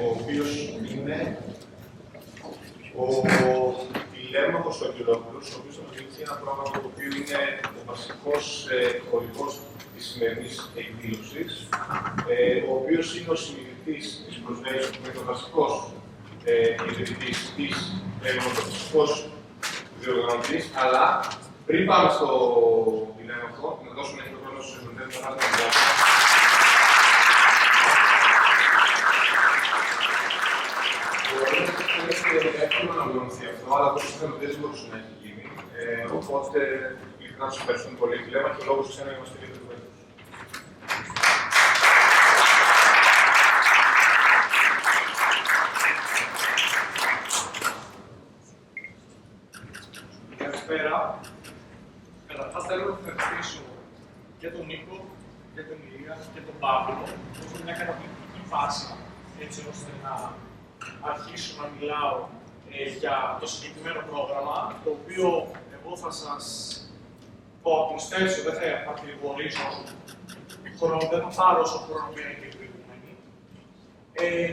ο οποίος είναι ο Τηλέμαχος Αγγελόπουλος, ο οποίος θα μας δείξει ένα πρόγραμμα το οποίο είναι ο βασικός χωρικός της σημερινής εκδήλωσης, ο οποίος είναι ο συνειδητής της Prosvation, που είναι ο βασικός ιδρυτής της, ο βασικός διοργανωτής, αλλά πριν πάμε στο Τηλέμαχο, να δώσουμε λίγο χρόνο στους ευρωπαίους να μιλάμε. Είναι εύκολο να οργανωθεί αυτό, αλλά το σύστημα δεν μπορούσε να έχει γίνει. Οπότε, ειλικρινά σας ευχαριστούμε πολύ. Τηλέμα και ο λόγος εσένα είμαστε λίγο του έτους. Καλησπέρα. Καταρχάς θέλω να ευχαριστήσω και τον Νίκο, και τον Ηλία και τον Παύλο, που είναι μια καταπληκτική φάση, έτσι ώστε να αρχίσω να μιλάω για το συγκεκριμένο πρόγραμμα, το οποίο εγώ θα σας πω από την στέλνηση, δεν θα μακρηγορήσω χρόνο, δεν θα πάρω όσο χρόνο πήραν και οι προηγούμενοι.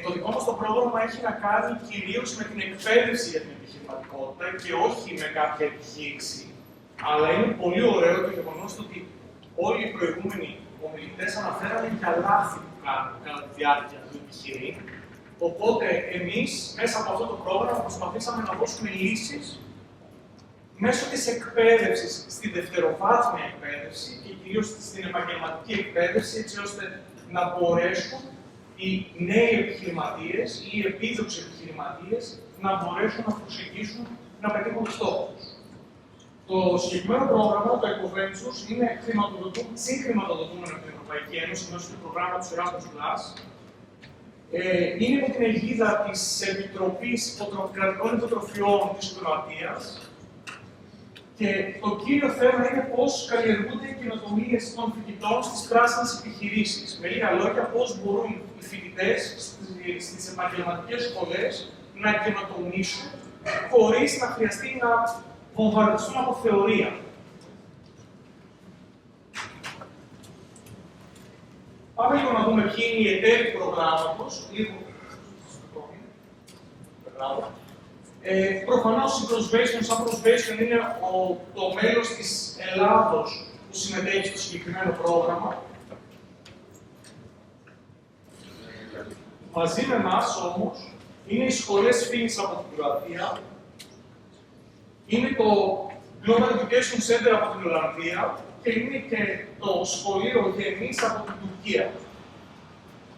Το δικό μας το πρόγραμμα έχει να κάνει κυρίως με την εκπαίδευση για την επιχειρηματικότητα και όχι με κάποια επιχείρηση. Αλλά είναι πολύ ωραίο το γεγονός ότι όλοι οι προηγούμενοι ομιλητές αναφέρανε για λάθη που κάνουν κατά τη διάρκεια του επιχειρήν. Οπότε, εμείς, μέσα από αυτό το πρόγραμμα, προσπαθήσαμε να δώσουμε λύσεις μέσω της εκπαίδευσης, στη δευτεροβάθμια εκπαίδευση και κυρίως στην επαγγελματική εκπαίδευση, έτσι ώστε να μπορέσουν οι νέοι επιχειρηματίες ή οι επίδοξοι επιχειρηματίες να μπορέσουν να προσεγγίσουν να πετύχουν τους στόχους. Το συγκεκριμένο πρόγραμμα, το EcoVentures, είναι συγχρηματοδοτούμενο από την Ευρωπαϊκή Ένωση μέσω του προγράμματος Erasmus+. Είναι υπό την αιγίδα της Επιτροπής Κρατικών Υποτροφιών της Κροατίας και το κύριο θέμα είναι πώς καλλιεργούνται οι καινοτομίες των φοιτητών στις πράσινες επιχειρήσεις. Με λίγα λόγια, πώς μπορούν οι φοιτητές στις επαγγελματικές σχολές να καινοτομήσουν χωρίς να χρειαστεί να βομβαρδιστούν από θεωρία. Πάμε λίγο να δούμε ποιοι είναι οι εταίροι του προγράμματος. Προφανώς η Prosvation, σαν Prosvation, είναι το μέλος της Ελλάδος που συμμετέχει στο συγκεκριμένο πρόγραμμα. Μαζί με εμάς όμως είναι οι σχολές Φίλης από την Κροατία, είναι το Global Education Center από την Ολλανδία και είναι και το σχολείο Γεμής από την Τουρκία.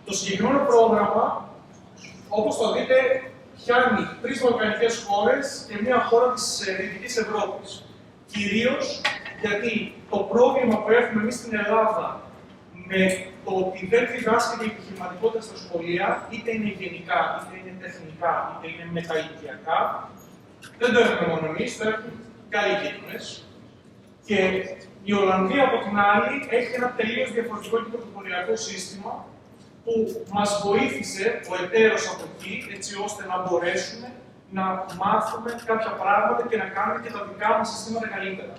Το συγκεκριμένο πρόγραμμα, όπως το δείτε, πιάνει 3 βαλκανικές χώρες και μια χώρα της Δυτικής Ευρώπης. Κυρίως γιατί το πρόβλημα που έχουμε εμείς στην Ελλάδα με το ότι δεν διδάσκεται η επιχειρηματικότητα στα σχολεία, είτε είναι γενικά, είτε είναι τεχνικά, είτε είναι μεταηλικιακά, δεν το έχουμε μόνο εμείς, το έχουν και άλλοι γείτονες. Και η Ολλανδία, από την άλλη, έχει ένα τελείως διαφορετικό και πρωτοποριακό σύστημα που μας βοήθησε ο εταίρος από εκεί, έτσι ώστε να μπορέσουμε να μάθουμε κάποια πράγματα και να κάνουμε και τα δικά μας συστήματα καλύτερα.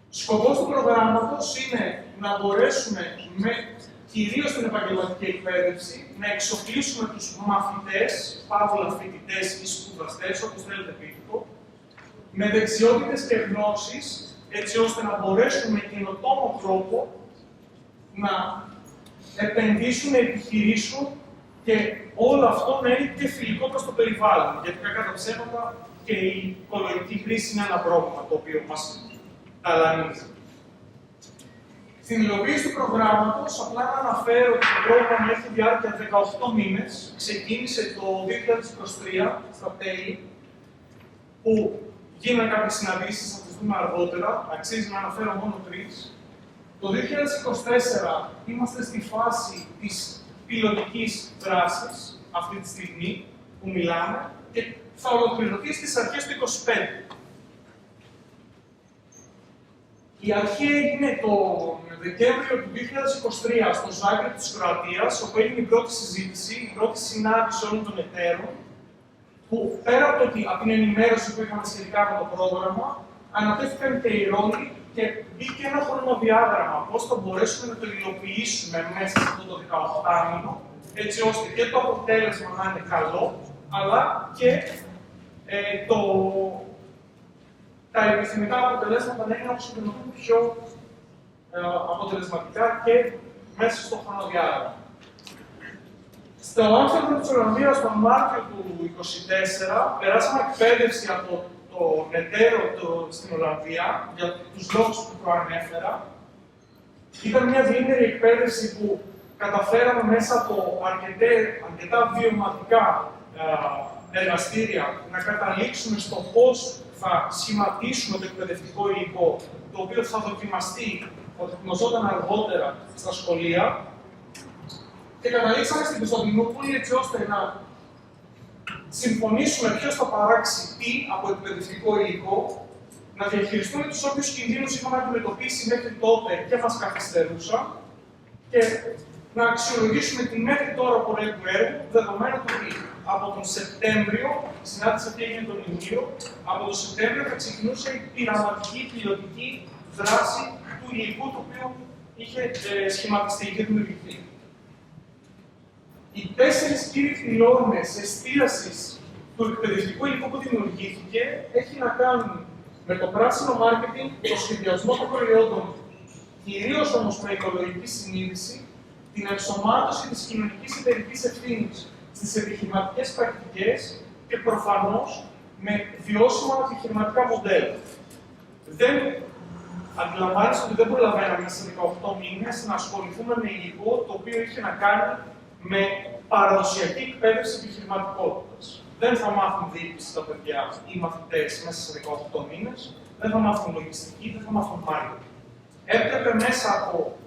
Σκοπός του προγράμματος είναι να μπορέσουμε, κυρίως στην επαγγελματική εκπαίδευση, να εξοπλίσουμε τους μαθητές, παύλα φοιτητές ή σπουδαστές, όπως θέλετε πείτε το, με δεξιότητες και γνώσεις, έτσι ώστε να μπορέσουν με καινοτόμο τρόπο να επενδύσουν, να επιχειρήσουν και όλο αυτό να είναι και φιλικό προς το περιβάλλον. Γιατί κακά τα ψέματα και η οικολογική κρίση είναι ένα πρόβλημα το οποίο μας ταλανίζει. Στην υλοποίηση του προγράμματος, απλά να αναφέρω ότι το πρόγραμμα έχει διάρκεια 18 μήνες. Ξεκίνησε το 2023, στα τέλη, που γίνανε κάποιες συναντήσεις, θα τις δούμε αργότερα, αξίζει να αναφέρω μόνο 3. Το 2024 είμαστε στη φάση της πιλωτικής δράσης, αυτή τη στιγμή που μιλάμε, και θα ολοκληρωθεί στις αρχές του 2025. Η αρχή έγινε τον Δεκέμβριο του 2023 στο Ζάγκρεπ της Κροατίας, όπου έγινε η πρώτη συζήτηση, η πρώτη συνάντηση όλων των εταίρων, που πέρα από την ενημέρωση που είχαμε σχετικά με το πρόγραμμα, ανατέθηκαν και οι ρόλοι και μπήκε ένα χρονοδιάγραμμα πώς θα μπορέσουμε να το υλοποιήσουμε μέσα σε αυτό το 18 μήνο έτσι ώστε και το αποτέλεσμα να είναι καλό, αλλά και τα επιθυμητά αποτελέσματα να είναι όσο δυνατόν πιο αποτελεσματικά και μέσα στο χρονοδιάγραμμα. Στο Άμστερνταμ της Ολλανδίας, τον Μάρτιο του 2024, περάσαμε εκπαίδευση από τον εταίρο στην Ολλανδία, για τους λόγους που προανέφερα. Ήταν μια διήμερη εκπαίδευση που καταφέραμε μέσα από αρκετά βιωματικά εργαστήρια να καταλήξουμε στο πώς θα σχηματίσουμε το εκπαιδευτικό υλικό, το οποίο θα δοκιμαστεί, θα δοκιμαζόταν αργότερα στα σχολεία. Και καταλήξαμε στην Κωνσταντινούπολη έτσι ώστε να συμφωνήσουμε ποιος θα παράξει τι από εκπαιδευτικό υλικό, να διαχειριστούμε τους όποιους κινδύνους είχαμε αντιμετωπίσει μέχρι τότε και μας καθυστερούσαν και να αξιολογήσουμε τη μέχρι τώρα πορεία του έργου, δεδομένου ότι από τον Σεπτέμβριο, η συνάντηση αυτή έγινε τον Ιουνίο, από τον Σεπτέμβριο θα ξεκινούσε η πειραματική πιλωτική δράση του υλικού το οποίο είχε σχηματιστεί, είχε δημιουργηθεί. Οι 4 κύριοι πυλώνες εστίασης του εκπαιδευτικού υλικού που δημιουργήθηκε έχει να κάνουν με το πράσινο μάρκετινγκ, το σχεδιασμό των προϊόντων, κυρίως όμως με οικολογική συνείδηση, την ενσωμάτωση της κοινωνικής εταιρικής ευθύνης στις επιχειρηματικές πρακτικές και προφανώς με βιώσιμα επιχειρηματικά μοντέλα. Δεν αντιλαμβάνεστε ότι δεν προλαβαίναμε μέσα σε 18 μήνες να ασχοληθούμε με υλικό το οποίο είχε να κάνει με παραδοσιακή εκπαίδευση επιχειρηματικότητας. Δεν θα μάθουν διοίκηση τα παιδιά ή μαθητές μέσα σε 18 μήνες, δεν θα μάθουν λογιστική, δεν θα μάθουν marketing. Έπρεπε μέσα από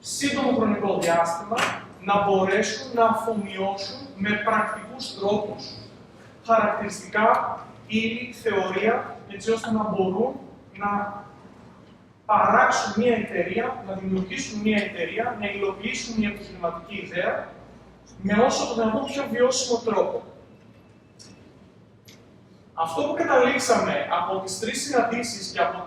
σύντομο χρονικό διάστημα να μπορέσουν να αφομοιώσουν με πρακτικούς τρόπους χαρακτηριστικά ή θεωρία, έτσι ώστε να μπορούν να παράξουν μια εταιρεία, να δημιουργήσουν μια εταιρεία, να υλοποιήσουν μια επιχειρηματική ιδέα με όσο το δυνατόν πιο βιώσιμο τρόπο. Αυτό που καταλήξαμε από τις 3 συναντήσεις και από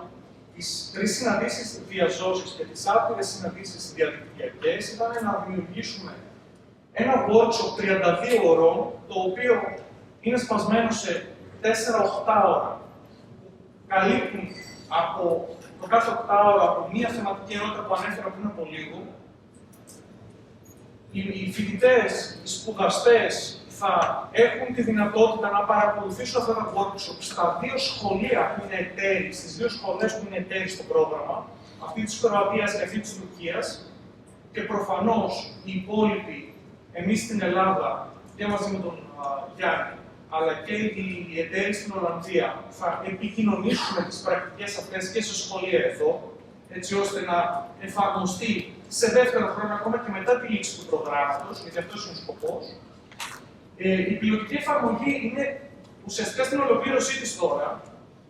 τις 3 συναντήσεις διαζώσης και τις άπειρες συναντήσεις διαδικτυακές ήταν να δημιουργήσουμε ένα workshop 32 ώρων, το οποίο είναι σπασμένο σε 4-8 ώρα. Καλύπτουν από το κάθε 8 ώρα από μία θεματική ερώτηση που ανέφερα πριν από λίγο. Οι φοιτητές, οι σπουδαστές θα έχουν τη δυνατότητα να παρακολουθήσουν αυτά τα workshop στα 2 σχολεία που είναι εταίροι, στις 2 σχολές που είναι εταίροι στο πρόγραμμα, αυτή της Κροατίας και αυτή της Τουρκίας, και προφανώς οι υπόλοιποι, εμείς στην Ελλάδα και μαζί με τον Γιάννη, αλλά και οι εταίροι στην Ολλανδία, θα επικοινωνήσουμε τις πρακτικές αυτές και σε σχολεία εδώ, έτσι ώστε να εφαρμοστεί σε δεύτερο χρόνο, ακόμα και μετά τη λήξη του προγράμματος, γιατί αυτός είναι ο σκοπός. Η πιλωτική εφαρμογή είναι ουσιαστικά στην ολοκλήρωσή της τώρα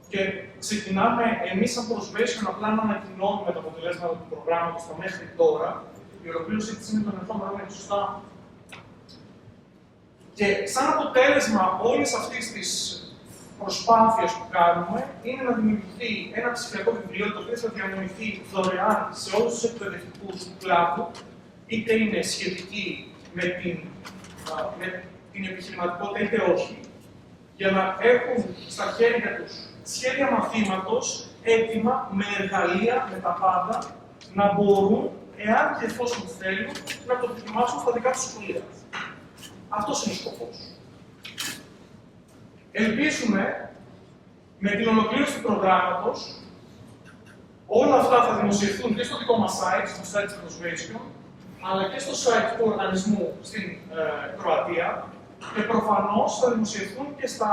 και ξεκινάμε εμείς σαν Prosvation απλά να ανακοινώνουμε τα αποτελέσματα του προγράμματος στο μέχρι τώρα. Η ολοκλήρωσή της είναι τον ερχόμενο μήνα, σωστά. Και σαν αποτέλεσμα όλης αυτής της προσπάθειας που κάνουμε είναι να δημιουργηθεί ένα ψηφιακό βιβλίο το οποίο θα διανοηθεί δωρεάν σε όλους τους εκπαιδευτικούς του κλάδου, είτε είναι σχετικοί με την επιχειρηματικότητα είτε όχι, για να έχουν στα χέρια τους σχέδια μαθήματος έτοιμα, με εργαλεία, με τα πάντα, να μπορούν, εάν και εφόσον θέλουν, να το δοκιμάσουν στα δικά τους σχολεία. Αυτός είναι ο σκοπός. Ελπίζουμε, με την ολοκλήρωση του προγράμματος, όλα αυτά θα δημοσιευθούν και στο δικό μας site, στο site της Prosvation, αλλά και στο site του οργανισμού στην Κροατία και προφανώς θα δημοσιευθούν και στα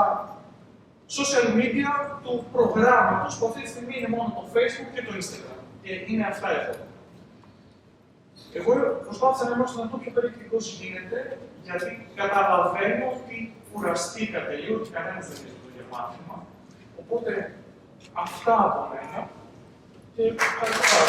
social media του προγράμματος, που αυτή τη στιγμή είναι μόνο το Facebook και το Instagram. Και είναι αυτά εδώ. Εγώ προσπάθησα να είμαι όσο να το πιο περιεκτικός γίνεται, γιατί καταλαβαίνω ότι κουραστήκατε λίγο και κανένας δεν είναι το μάθημα. Οπότε αυτά από μένα και ευχαριστώ.